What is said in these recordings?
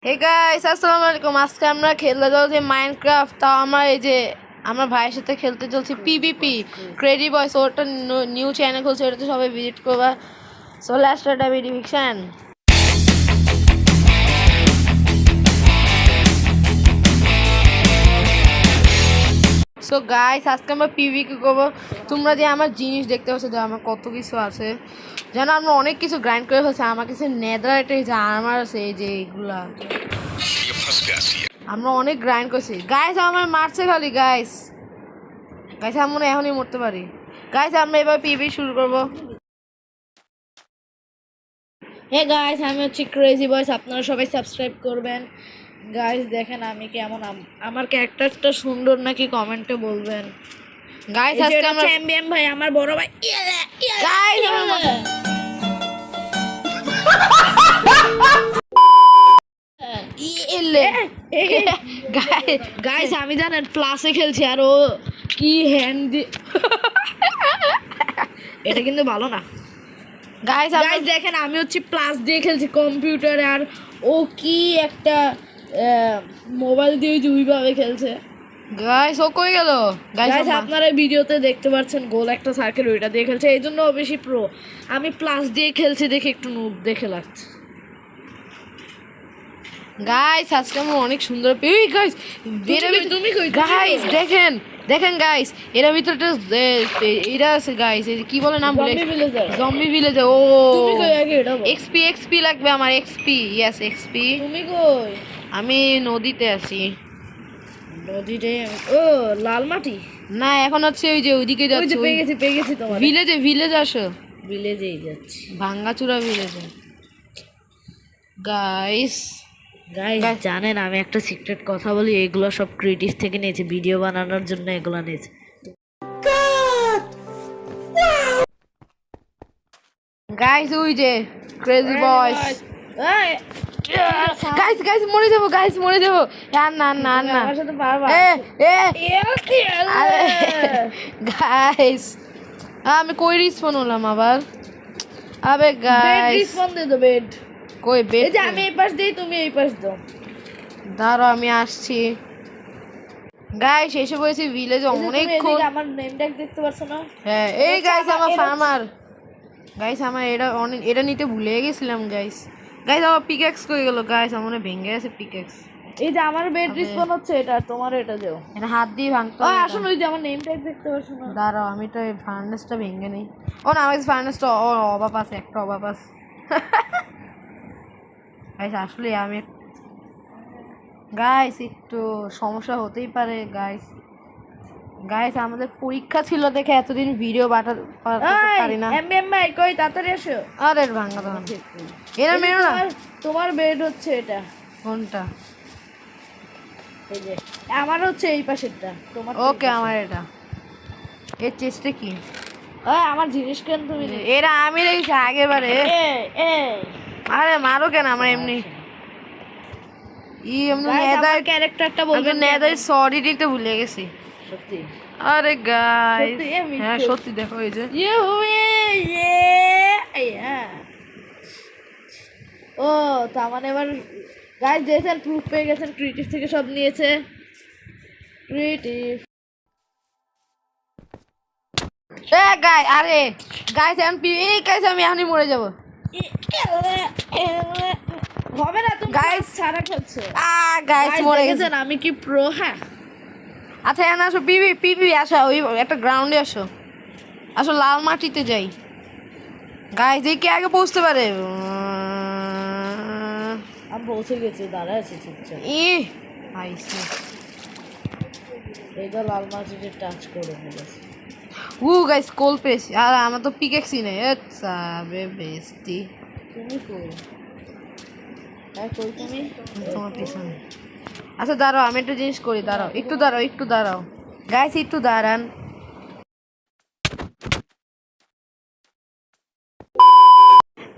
Hey guys আসসালামু আলাইকুম। আজকে আমরা খেলতে চলছি মাইনক্রাফট। তাও আমরা এই যে আমার ভাইয়ের সাথে খেলতে চলছি পিভিপি ক্রেডি বয়স। ওটা নিউ চ্যানেল খুলছে, ওটাতে সবাই ভিজিট করবা। So let's start the video fiction. So guys আজকে আমরা পিভিপি করবো। তোমরা যে আমার জিনিস দেখতে পাচ্ছ, যে আমার কত কিছু আছে, যেন আমরা অনেক কিছু গ্রাইন্ড করে ফেলছি। আমার কাছে নেদাররাইট যে আর্মার আছে, এই যে এইগুলা আমরা অনেক গ্রাইন্ড করছি। গাইস আমার মারছে খালি। গাইস আমি মনে এখনই মরতে পারি। গাইস আমরা এবার পিভি শুরু করবো। হে গাইস আমি হচ্ছে ক্রেজি বয়েস, আপনারা সবাই সাবস্ক্রাইব করবেন। গাইস দেখেন আমি কেমন, আমার ক্যারেক্টারটা সুন্দর নাকি কমেন্টে বলবেন। গাইস আজকে আমরা চ্যাম্পিয়ন ভাই, আমার বড় ভাই। গাইস গাইস আমি জানেন প্লাসে খেলছি, আর ও কি হ্যান্ড দিয়ে এটা কিন্তু ভালো না। গাইস দেখেন আমি হচ্ছে প্লাস দিয়ে খেলছি কম্পিউটারে, আর ও কি একটা মোবাইল দিয়ে দুইভাবে খেলছে। গাইস ও কই গেল? গাইস আপনারা ভিডিওতে দেখতে পাচ্ছেন গোল একটা সার্কেল, ওইটা দিয়ে খেলছে, এই জন্য ও বেশি প্রো। আমি প্লাস দিয়ে খেলছি দেখে একটু নুব দেখে লাগছে। গাইস আজকে আমি অনেক সুন্দর গাইস তুমি কই? গাইস দেখেন দেখেন গাইস এর ভিতরটা এরা আছে গাইস, এই কি বলে নাম বলে জম্বি ভিলেজার। ও তুমি কই আগে এটা এক্সপি লাগবে আমার। XP yes XP. তুমি কই? আমি নদীতে আছি। নদীতে? ও লাল মাটি না, এখন হচ্ছে ওই যে ওইদিকে যাচ্ছি। ওই যে পেয়ে গেছি তোমার ভিলেজ আসো। ভিলেজেই যাচ্ছি, ভাঙ্গাচুরা ভিলেজে। গাইস জানেন আমি একটা সিক্রেট কথা বলি, এগুলো সব ক্রিয়েটিভ থেকে নিয়েছে, ভিডিও বানানোর জন্য এগুলো নিয়েছে। গাইস ওই যে ক্রেজি বয়েস। গাইস মরে যাবো, না আমার সাথে পারবা। গাইস আমি কই রিসপন হলাম আবার? আবে গাইস রিসপন দে দো বেড। কই বেড? এই যে আমি এই পাশ দেই, তুমি এই পাশ দাও। দাঁড়াও আমি আসছি। গাইস এসে বলেছি ভিলেজে অনেকক্ষণ। আমার নেম ট্যাগ দেখতে পাচ্ছ না? হ্যাঁ এই গাইস আমার ফার্মার। গাইস আমার এটা নিতে ভুলে গেছিলাম। গাইস আমার পিকঅ্যাক্স কই গেল? গাইস আমার মনে ভেঙে গেছে পিকঅ্যাক্স। এই যে আমার বেড রিসপন হচ্ছে, এটা তোমার এটা দাও। এটা হাত দিয়ে ভাঙতে হবে। আসুন ওই যে আমার নেম ট্যাগ দেখতে পাচ্ছ না? দাঁড়াও আমি তো এই ফার্নেসটা ভেঙে নেই। ও না আমার ফার্নেসটা অভাব আছে, একটা অভাব আছে। গাইস আসলে আমি গাইস একটু সমস্যা হতেই পারে। গাইস আমাদের পরীক্ষা ছিল দেখে এতদিন ভিডিও পাঠাতে পারি না। ভাই কই তাড়াতাড়ি এসো। আরে ভাঙা দাও এরা মেরো না। তোমার বেড হচ্ছে এটা। কোনটা? এই যে আমার হচ্ছে এই পাশেরটা। তোমার ওকে আমার এটা। এর চেষ্টা কি? আমার জিনিস কেন তুমি? এরা আমি দেখছি আগেবারে। আরে মারো কেন? আমার এমনি নেদার ক্যারেক্টারটা বলবেন। নেদার সরি দিতে ভুলে গেছি সত্যি। আরে গাইস হ্যাঁ সত্যি দেখো এই যে ও তার মানে এবার গাইস দেখেন প্রুফ পেয়ে গেছেন, ক্রিয়েটিভ থেকে সব নিয়েছে। ক্রিয়েটিভ আরে গাইস আমি এখনই মরে যাবো। হবে না তুমি গাইস সারা খেলছো। গাইস মরে গেছেন আমি কি প্রো? হ্যাঁ আচ্ছা এখন আসো পিভি আসো, ওই একটা গ্রাউন্ডে আসো লাল মাটিতে যাই। গাইস দেখি আগে পৌঁছতে পারে। আমি পৌঁছে গেছি, দাঁড়ায় আছি চুপচাপ। আইসে এইটা লাল মাটিতে টাচ করে ফেলেছে। গাইস কোল পেয়েছি, আর আমার তো পিকেক্সই নেই। আচ্ছা বেস্টি তুমি কই? কই তুমি? তোমার পিছনে। আচ্ছা দাঁড়াও আমি একটা জিনিস করি। দাঁড়াও একটু দাঁড়াও গাইস একটু দাঁড়ান।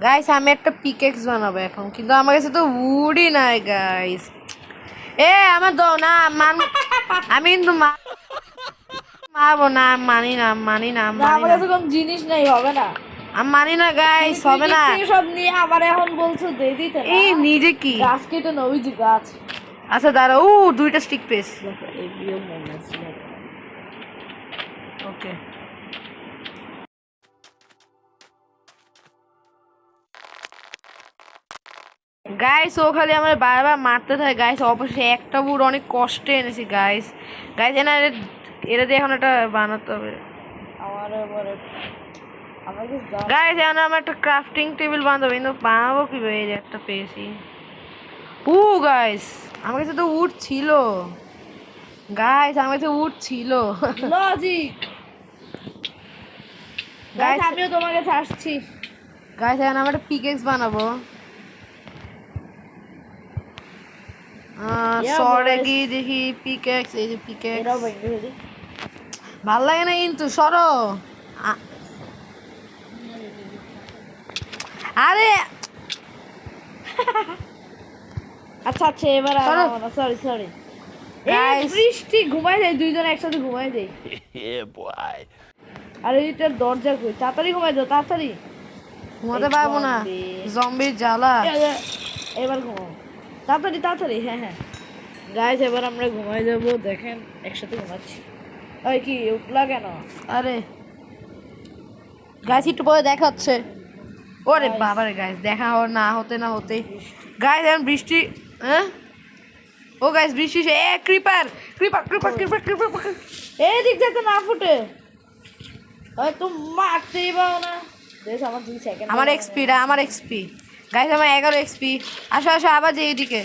গাইস আমি একটা পিকেক্স বানাবো এখন, কিন্তু আমার কাছে তো উডই নাই গাইস। আমার দাও না আমি কিন্তু মারবো না। মানি না আমার কাছে কোনো জিনিস নেই, হবে না। আমি মানি না গাইস, হবে না। সব নিয়ে আবার এখন বলছো দে দিতে না। এই নিজে কি গাছ কেটে না, ওই যে গাছ। আচ্ছা দাঁড়াও, দুইটা স্টিক পেস। ওকে গাইস, ও খালি আমার বারবার মারতে থাকে গাইস। অবশ্যই একটা বুট অনেক কষ্টে এনেছি গাইস। গাইস এটা দিয়ে এখন একটা বানাতে হবে গাইস। এখন আমার একটা ক্রাফটিং টেবিল বানাতে হবে, কিন্তু বানাবো কিভাবে? এই যে একটা পেয়েছি। গাইস আমার কাছে তো উড ছিল গাইস, আমার কাছে উড ছিল। লজিক গাইস, আমিও তোমার কাছে আসছি গাইস। এখন আমরা একটা পিকেক্স বানাবো। সরে কি দেখি পিকেক্স, এই যে পিকেক্স। ভাল লাগে না কিন্তু, সরো। আরে আচ্ছা আচ্ছা, এবার সরি সরি। বৃষ্টি ঘুমাই যায়, দুইজন একসাথে ঘুমাই যায়। আরে এটা দরজা কই, তাড়াতাড়ি ঘুমাই যাও, তাড়াতাড়ি। ঘুমাতে পারবো না, জম্বির জ্বালা। এবার ঘুমাও তাড়াতাড়ি তাড়াতাড়ি। হ্যাঁ হ্যাঁ গাইস, এবার আমরা ঘুমাই যাবো। দেখেন একসাথে ঘুমাচ্ছি। ওই কি উঠলা কেন? আরে গাইস একটু পরে দেখা হচ্ছে। ওরে বাবারে গাইস, দেখা না হতে না হতে গাইস এখন বৃষ্টি। হ্যাঁ ও গাইস, বৃষ্টি সে creeper creeper creeper creeper creeper. এই দিক যাতে না ফুটে, হয়তো মারতেই পাও না। বেশ, আমার 2 সেকেন্ড। আমার এক্সপি গাইস, আমার 11 এক্সপি। আসো আসো আবার যে এইদিকে।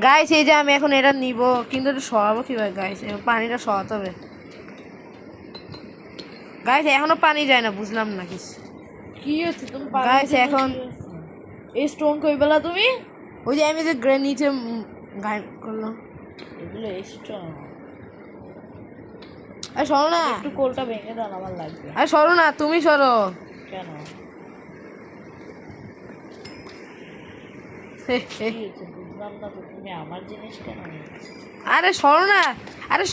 গাইস এই যে আমি এখন এটা নিব, কিন্তু এটা সরাবো কিভাবে গাইস? পানিটা সরাতে হবে গাইস। এখনো পানি যায় না, বুঝলাম না কিছু। কি হচ্ছে তুমি গাইস এখন এই স্টোন কই পেলা তুমি? ওই যে আমি যে নিচে গাইড করলাম, এগুলো স্টোন। আরে সরো না, একটু কোলটা ভেঙে দাও, আমার লাগবে। আরে সরো না, তুমি সরো। কেন? বুঝলাম না তো, তুমি আমার জিনিস কেন নিচ্ছ? আরে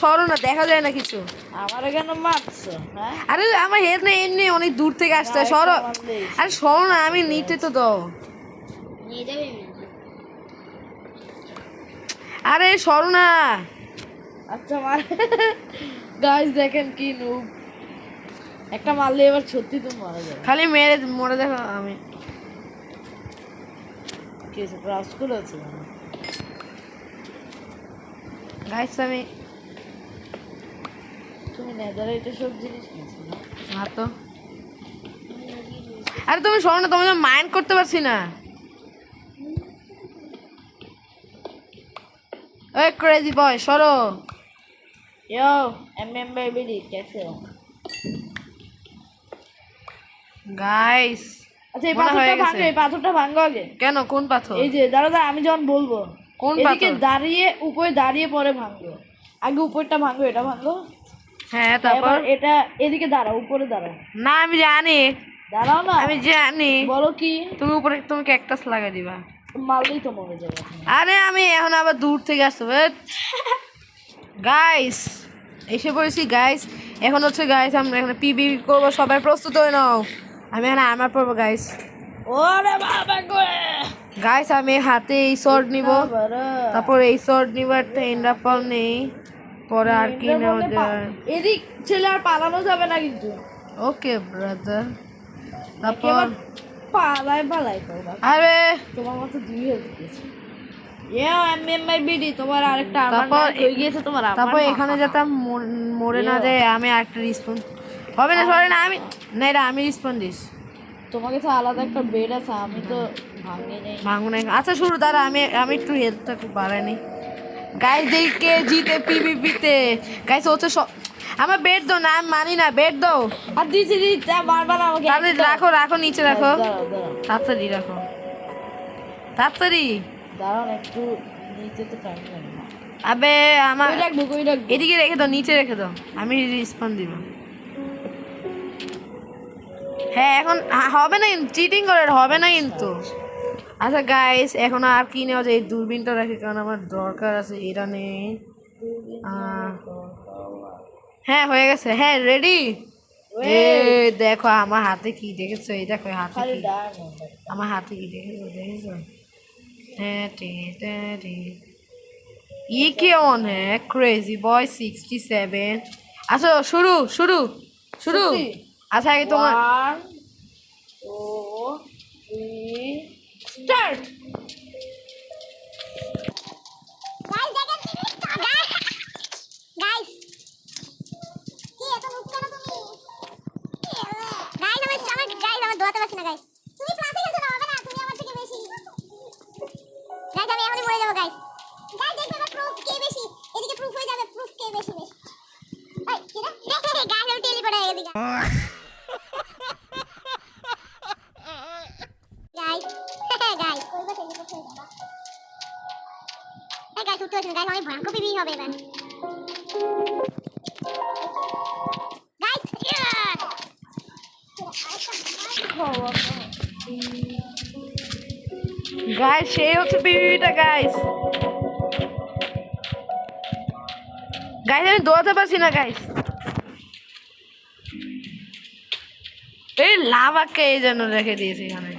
সরো না, দেখা যায় না কিছু। আমার কেন মারছো? হ্যাঁ আরে আমার হেড না, এমনি অনেক দূর থেকে আসতে হয়। সরো, আরে সরো না, আমি নিতে তো দাও। নিয়ে যাবে। আরে সরো না। আচ্ছা মার। গাইস দেখেন কি নুব, একটা মারলে এবার সত্যি তুমি মারা যাবে। খালি মেরে মরে দেখো। আমি কিছু ক্রাশ করেছে গাইস, আমি তুমি নেদারাইটে সব জিনিস নিয়েছো না তো। আরে তুমি সরো না, তুমি মাইন্ড করতে পারছি না। ওই ক্রেজি বয় সরো। यो बेबी कैसे हो গাইস? আচ্ছা এই পাথরটা ভাঙো, এই পাথরটা ভাঙো আগে। কেন? কোন পাথর? এই যে দাঁড়া, আমি যখন বলবো কোন পাথর? এদিকে দাঁড়িয়ে, উপরে দাঁড়িয়ে পরে ভাঙো। আগে উপরটা ভাঙো, এটা ভাঙো। হ্যাঁ তারপর এটা এদিকে দাঁড়াও, উপরে দাঁড়াও। না আমি জানি, দাঁড়াও না, আমি জানি। বলো কি? তুমি উপরে তুমি ক্যাকটাস লাগাই দিবা। মারলেই তো মরে যাবে। আরে আমি এখন আবার দূর থেকে আসতে গাইস, এসে পড়েছি গাইস। এখন হচ্ছে গাইস আমরা এখানে পিবি করবো, সবাই প্রস্তুত হয়ে নাও। আমি এখানে আর্মার পরবো গাইস। ওরে বাবা গো গাইস, আমি হাতে এই শর্ট নিব, তারপর এই শর্ট নিব, একটা এন্ডারপল নেই, পরে আর কি নেওয়া যায়। এদিক ছেলে আর পালানো যাবে না কিন্তু। ওকে ব্রাদার, তারপর পালাই করবা। আরে তোমার মতো 2 হেলথ দিয়েছে। তোমার আরেকটা আর্মার তারপর হয়ে গিয়েছে তোমার। তারপর এখানে যাতে মরে না যায়, আমি আরেকটা রিসপন হবে না। সরি না, আমি না, এটা আমি রিসপন দিস। তোমার কাছে আলাদা একটা বেড আছে, আমি তো ভাঙবো না। আচ্ছা শুরু দাঁড়া, আমি একটু হেলথটা খুব বাড়াইনি। গাইস দেখে জিতে পিভিপিতে গাইস হচ্ছে আমার বেড দাও না, আমি মানি না, বেড দাও। আর দিছি বারবার আমাকে। তাহলে রাখো নিচে রাখো, তাড়াতাড়ি রাখো, তাড়াতাড়ি দাঁড়াও একটু, নিচে তো টাইম লাগে। আবে আমার রাখবো, কই রাখবো? এদিকে রেখে দাও, নিচে রেখে দাও, আমি রিসপন্স দিব। হ্যাঁ এখন হবে না কিন্তু, চিটিং করে হবে না কিন্তু। আচ্ছা গাইস, এখন আর কি নেওয়া যায়? এই দূরবীনটা রাখি, কারণ আমার দরকার আছে। এটা নেই, হ্যাঁ হয়ে গেছে, হ্যাঁ রেডি। দেখো আমার হাতে কি দেখেছো, এই দেখো হাতে কি, আমার হাতে কি দেখেছো, দেখেছো? হ্যাঁ ये क्या ऑन है क्रेजी बॉय 67। अच्छा शुरू शुरू शुरू। अच्छा आगे तुम्हार 1 2 3 स्टार्ट। गाइस সেই হচ্ছে পিপিটা গাইস। গাইস আমি দৌড়াতে পারছি না গাইস, এই লাভাকে এই জন্য রেখে দিয়েছি এখানে।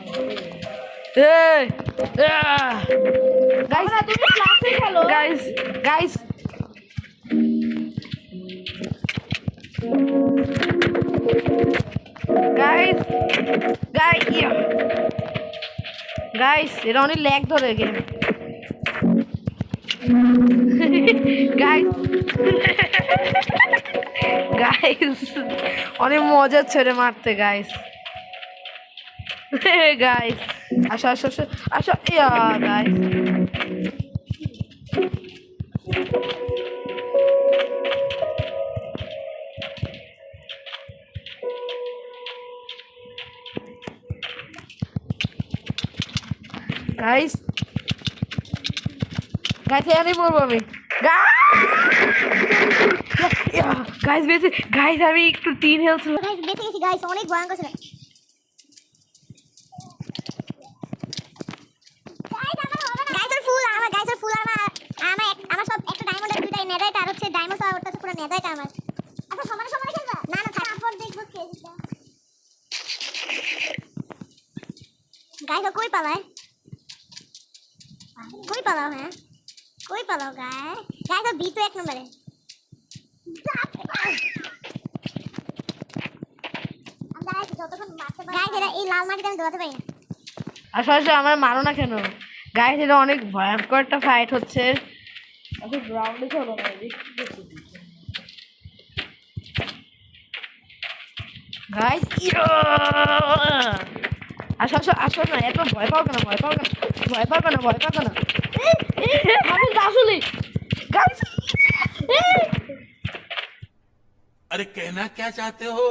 এই গাইস তুমি ক্লাসে খেলো guys guys guys guys guys এটা অনেক ল্যাগ ধরে গেম গাইস গাইস অনেক মজা ছেড়ে মারতে গাইস গাইস আসো আসো আসো আসো ইয়া গাইস गाइस गाइस यार नहीं बोल मैं गाइस बेचे गाइस अभी एक तो 3 हेल्थ गाइस बेचे গেছি गाइस অনেক ভয়ঙ্কর ছিল গাইস ফুল আমার সব একটা ডায়মন্ড আর দুইটা নেদাইট আর হচ্ছে ডায়মন্ড আর ওটা পুরো নেদাইট আমার। আচ্ছা সমানে সমানে খেলবা না না তারপর দেখবো কে জিতবে। গাইস কই পালায় कोई पालाओ है कोई पालाओ गाय गाय तो बी तो 1 नंबर है। हम गाइस যতক্ষণ মারতে পারি গাইস এরা এই লাল মাটিতে আমি দৌড়াতে পারি না। আসলে আসলে আমার মারো না কেন গাইস, এটা অনেক ভয়ঙ্কর একটা ফাইট হচ্ছে। আচ্ছা গ্রাউন্ডে চলো না গাইস আসো আসো আসো না, এত ভয় পাও কেন, ভয় পাও কেন, ভয় পাও কেন, ভয় পাও কেন আমি আসলে গাইস अरे कहना क्या चाहते हो?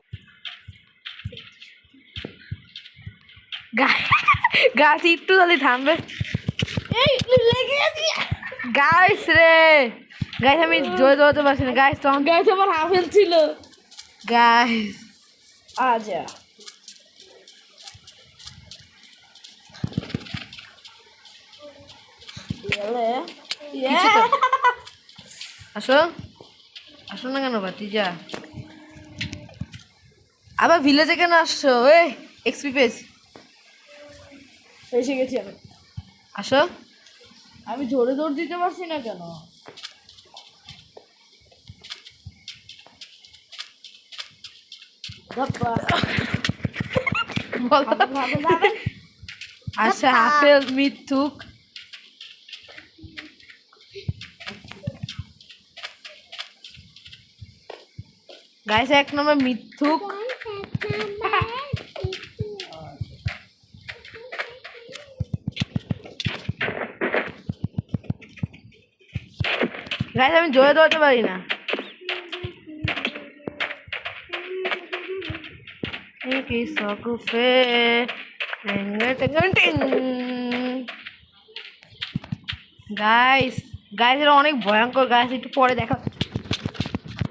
গাছ একটু জলদি থামবে। এই লেগে গেছি গাইস রে, গাইস আমি জয় দৌড়াতে পারছি না গাইস, তখন গাইস আমার হাফ হেলথ ছিল গাইস। আচ্ছা আসো আসো না কেন ভাতিজা, আবার ভিলেজে কেন আসছো? এই এক্সপি পেজ এসে গেছি আমি। আসো আমি জোরে দৌড় দিতে পারছি না কেন? আচ্ছা হাফেজ মিথুক গাইস 1 নম্বর মিথুক। গাইস আমি জোরে দৌড়াতে পারি না। কি সকুফে গাইস গাইস এটা অনেক ভয়ঙ্কর গাইস, একটু পরে দেখা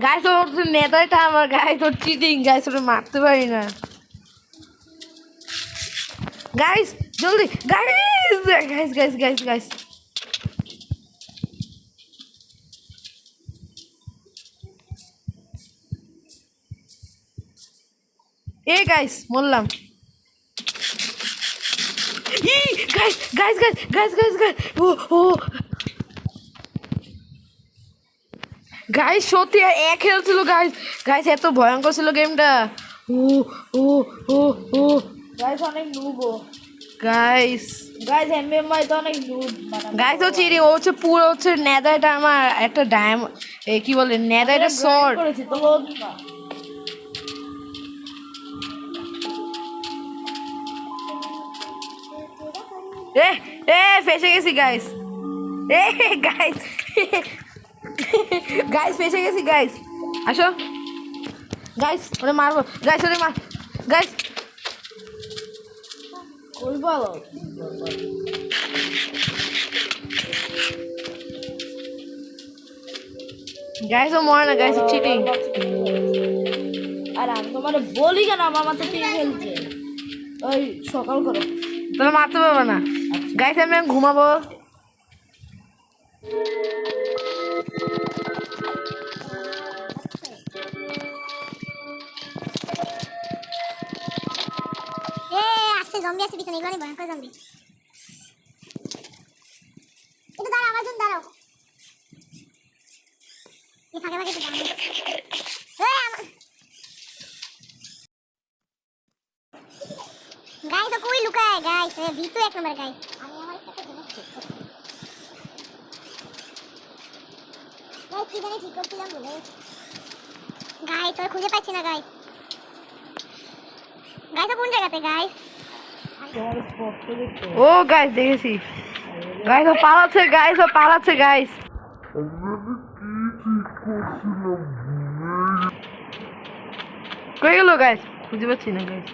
গাইস। ওর নেতাটা আমার গাইস, ওর চিটিং গাইস, ওটা মারতে পারি না গাইস, জলদি guys guys guys guys guys এ গাইস মরলাম। Guys guys guys guys guys guys ও ও গাইস সত্যি এক হেলথ ছিল গাইস। গাইস এত ভয়ঙ্কর ছিল গেমটা। ও ও ও ও গাইস অনেক নুবো গাইস গাইস এমএমআই তো অনেক নুব গাইস হচ্ছে ও হচ্ছে পুরো হচ্ছে নেদারটা আমার একটা কি বলে নেদারটা শর্ট করেছি তো লোড না এ এ ফেসে গেছি গাইস। এ গাইস গাইস ফেসে গেছি গাইস। আসো গাইস ওরে মারবো গাইস ওরে মার গাইস। কই বলো গাইস ও মরে না গাইস চিটিং। আর আমি তোমার বলি কেন আমার মাথা থেকে খেলছে ওই সকাল করো তোমরা মারতে পারবে না গাইস। আমি এখন ঘুমাবো। আসছে জম্বি আসছে পিছনে, এগুলো ভয়ঙ্কর জম্বি। একটু দাঁড়াও, আমার জন্য দাঁড়াও। এই ফাঁকে ফাঁকে একটু দাঁড়াও। গাইস ও কই লুকায় গাইস, এ ভিতু এক নম্বর গাইস। আমি আমার একটা জিনিস ঠিক করছি। গাইস কি জানি ঠিক করছিলাম বলে গাইস ওর খুঁজে পাচ্ছি না গাইস। গাইস কোন জায়গাতে গাইস? তোমার স্পষ্ট দেখতে ও গাইস দেখেছি গাইস ও পালাচ্ছে গাইস ও পালাচ্ছে গাইস। কই গেল গাইস খুঁজে পাচ্ছি না গাইস।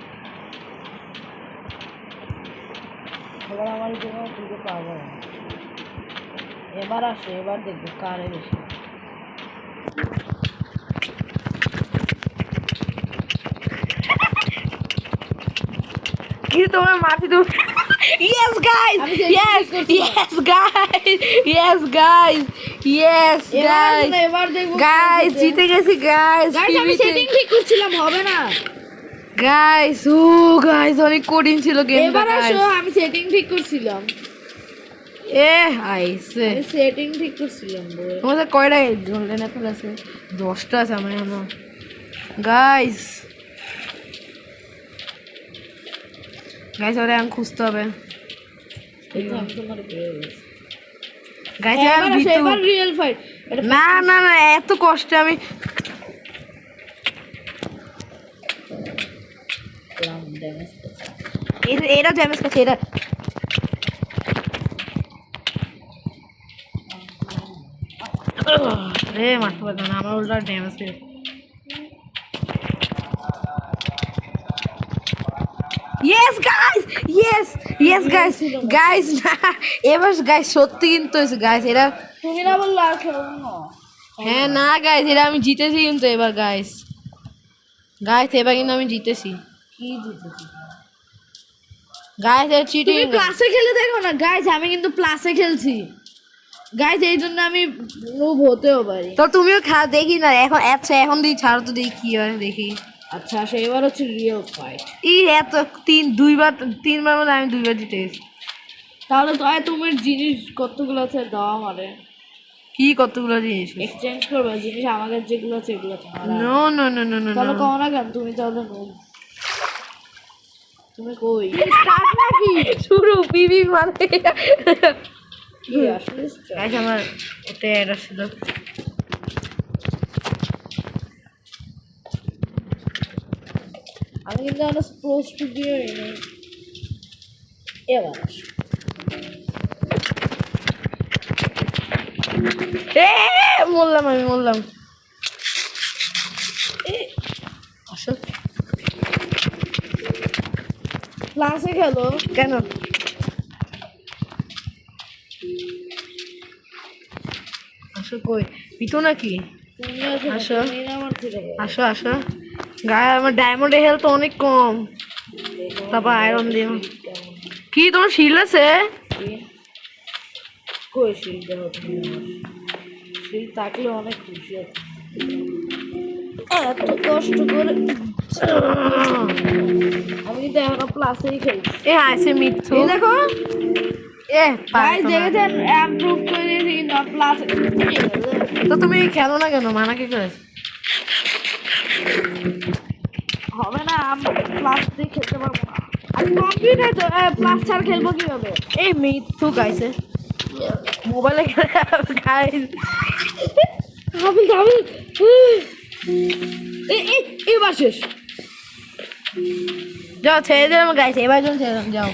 এবার আমার জন্য খুঁজে পাবো না। এবার আসে, এবার দেখবো কারে বেশি। কি তোমার মাটি তো yes guys yes yes guys yes guys yes guys এবার দেখবো guys জিতে গেছি guys গাইস আমি সেটিং ঠিক করছিলাম, হবে না। guys ও guys অনেক কঠিন ছিল গেমটা এবার আসো, guys। আমি সেটিং ঠিক করছিলাম। আইসে আমি সেটিং ঠিক করছিলাম বলে। তোমাদের কয়টা গোল্ডেন অ্যাপেল আছে? 10টা আছে আমার এখনো গাইস। গাইস ওরে আমি খুঁজতে হবে এই তো আমি তোমার পেয়ে গেছি। গাইস এবার আমি আসো, ভিতু এবার রিয়েল ফাইট। এটা না না না এত কষ্ট আমি প্লাম ড্যামেজ। এরা ড্যামেজ করছে এরা। রে মারতে পারতো না আমার উল্টা ড্যামেজ খেয়ে। Yes guys yes yes guys guys এবার গাইস সত্যি কিন্তু হয়েছে গাইস এরা। তুমি না বললে আর খেলবো না। হ্যাঁ না গাইস এরা আমি জিতেছি কিন্তু এবার গাইস এবার কিন্তু আমি জিতেছি কি জিতেছি গাইস এর চিটিং। তুমি প্লাসে খেলে দেখো না গাইস, আমি কিন্তু প্লাসে খেলছি গাইস, এই জন্য আমি নুব হতেও পারি। তো তুমিও দেখি না এখন। আচ্ছা এখন দিই ছাড়ো তো দেখি কি হয় দেখি। আচ্ছা আসো, এবার হচ্ছে রিয়েল ফাইট। এত তিনবার মধ্যে আমি 2বার জিতে গেছি। তাহলে তো তোমার জিনিস কতগুলো আছে দাও আমারে। কি কতগুলো জিনিস? এক্সচেঞ্জ করবে জিনিস, আমাদের যেগুলো আছে এগুলো তোমার। No no no no no তাহলে কও না কেন তুমি? তাহলে নুব তুমি কই স্টার্ট নাকি শুরু পিবি মানে কি আসলে গাইস আমার ওটা এড ছিল। আমি কিন্তু আমরা পোস্ট টু দিয়ে এবার বললাম আমি বললাম আসো ক্লাসে খেলো কেন? আসো কই পিতো নাকি? তুমি আসো, আসো। তুমি না আমার থেকে আসো আসো গায়ে আমার ডায়মন্ডের হেলথ অনেক কম। তারপর আয়রন দিও। কি তোমার শিল্ড আছে? কই শিল দেবো তুমি? শিল থাকলে অনেক খুশি হতো। এত কষ্ট করে আমি কিন্তু এখন প্লাসেই খেলছি। এ আইসে মিথ্যু এই দেখো এ গাইস দেখেছেন ইমপ্রুভ করে দিয়েছি কিন্তু প্লাস তো তুমি খেলো না কেন, মানা কি করেছে? হবে না, আমি প্লাস দিয়ে খেলতে পারবো না। আমি কম্পিউটার তো প্লাস ছাড়া খেলবো কিভাবে? এই মিথ্যু গাইছে মোবাইলে গাইস আমি এবার শেষ। যাও ছেড়ে দিলাম গাইস, এবার জন ছেড়ে দিলাম, যাও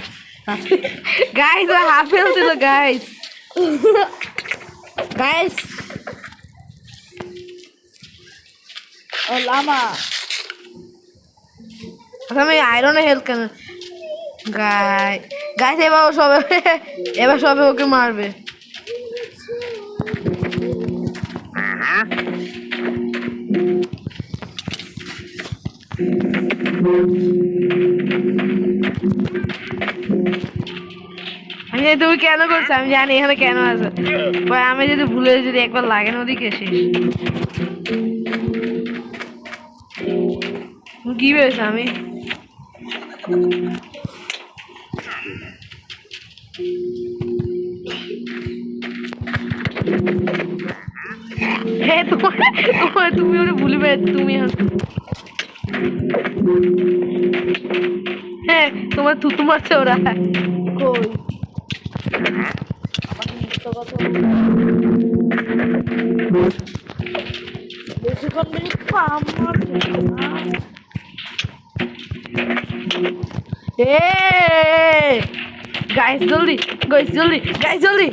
গাইস হাফ হেলথ ছিল গাইস। গাইস ও লামা আমি আয়রনে হেলথ কেন গাইস এবার সবে ওকে মারবে। আমি জানি তুমি কেন করছো, আমি জানি এখানে কেন আছে। আমি যদি ভুলে যদি একবার লাগে না ওদিকে শেষ। কি হয়েছে আমি হ্যাঁ তুমি ওটা ভুলে পেরেছো তুমি। হ্যাঁ তোমার থুতু মারছে ওরা। কই বেশিক্ষণ বেশি পাম মারছে না। গাইস জলদি গাইস জলদি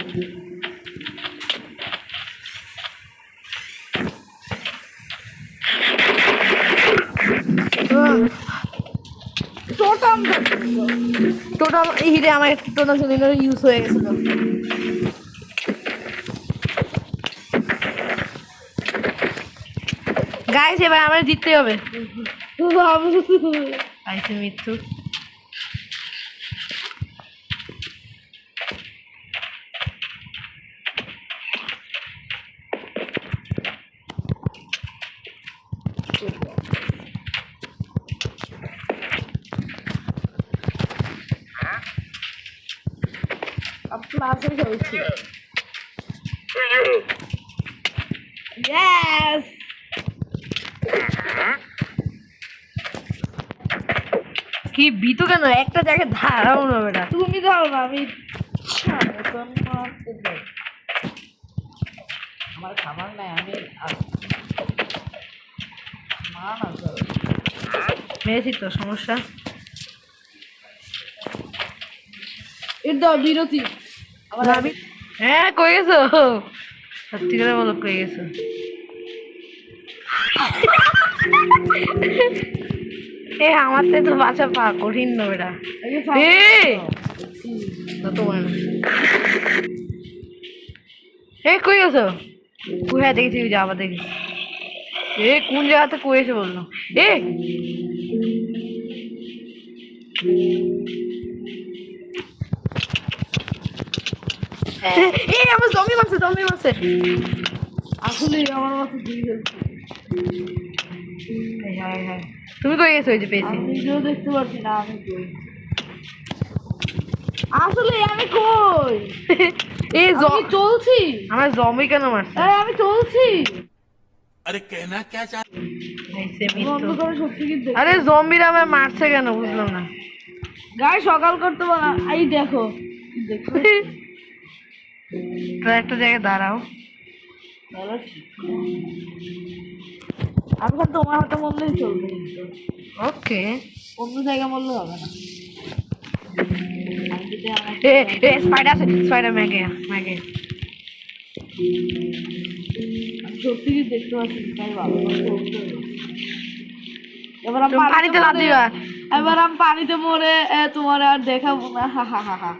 টোটাল হিরে আমার টোটাল সিলিন্ডার ইউজ হয়ে গেছিল। গাইস এবার আমরা জিততে হবে। আইসে মিথ্যু প্লাসে খেলছি। Yes! কি বিতু কেন একটা জায়গায় ধারাও না বেটা। তুমি দাও না, আমি মারতে যাই। আমার খাবার নাই, আমি মেরেছি তো সমস্যা। এর দাও বিরতি। হ্যাঁ কই গেছো, সত্যি করে বলো কই গেছো। আমার তো বাঁচা পা কঠিন না বেটা। তোমার কই গেছো? হ্যাঁ দেখেছি যাবা দেখি। কোন জায়গাতে কই এসে বললো। আমার জমি মারছে আসলে আমার মাথা দিয়ে ফেলছে। তুমি কই গেছো? ওই যে পেয়েছি। আমি নিজেও দেখতে পাচ্ছি না আমি কই। আসলে আমি কই? আমি চলছি। আমার জমি কেন মারছে? আমি চলছি। अरे कहना क्या चाहते সত্যি কিন্তু আরে জম্বিরা আমার মারছে কেন বুঝলাম না। গায়ে সকাল করতে পারা। এই দেখো একটা জায়গায় দাঁড়াও। আমি কিন্তু তোমার হাতে মরলেই চলবে, ওকে অন্য জায়গায় মরলে হবে না। স্পাইডার ম্যাগে আমি সত্যি কি দেখতে পাচ্ছি তাই ভালো এবার আমি পানিতে লাফ দিবা। এবার আমি পানিতে মরে তোমার আর দেখাবো না। হা হা হা হা।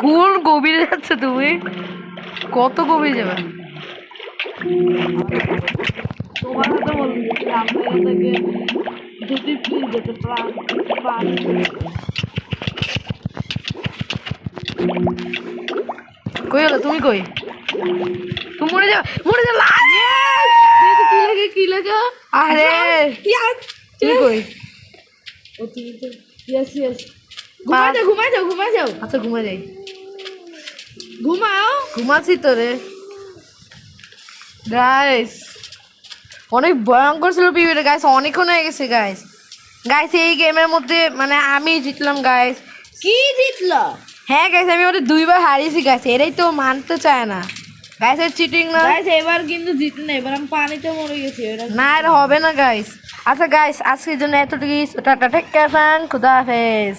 কোন গভীরে যাচ্ছ তুমি? কত গভীর যাবে? তোমার হাতে বলবি আপনার থেকে যদি প্লিজ যেতে পারি। কই হলো তুমি কই তুমি মরে যাও কি লাগা আরে তুমি কই ও তুমি তো ইয়েস ঘুমাই যাও আচ্ছা ঘুমা যাই ঘুমাও ঘুমাচ্ছি তো রে গাইস অনেক ভয়ঙ্কর ছিল পিভিটা গাইস অনেকক্ষণ হয়ে গেছে গাইস গাইস এই গেমের মধ্যে মানে আমি জিতলাম গাইস কি জিতলো হ্যাঁ গাইস আমি ওটা 2 বার হারিয়েছি গাইস এরাই তো মানতে চায় না গাইস এর চিটিং না গাইস এবার কিন্তু জিতল না এবার আমি পানিতে মরে গেছি এটা না এটা হবে না গাইস আচ্ছা গাইস আজকের জন্য এতটুকুই টাটা টেক কেয়ার খুদা হাফেজ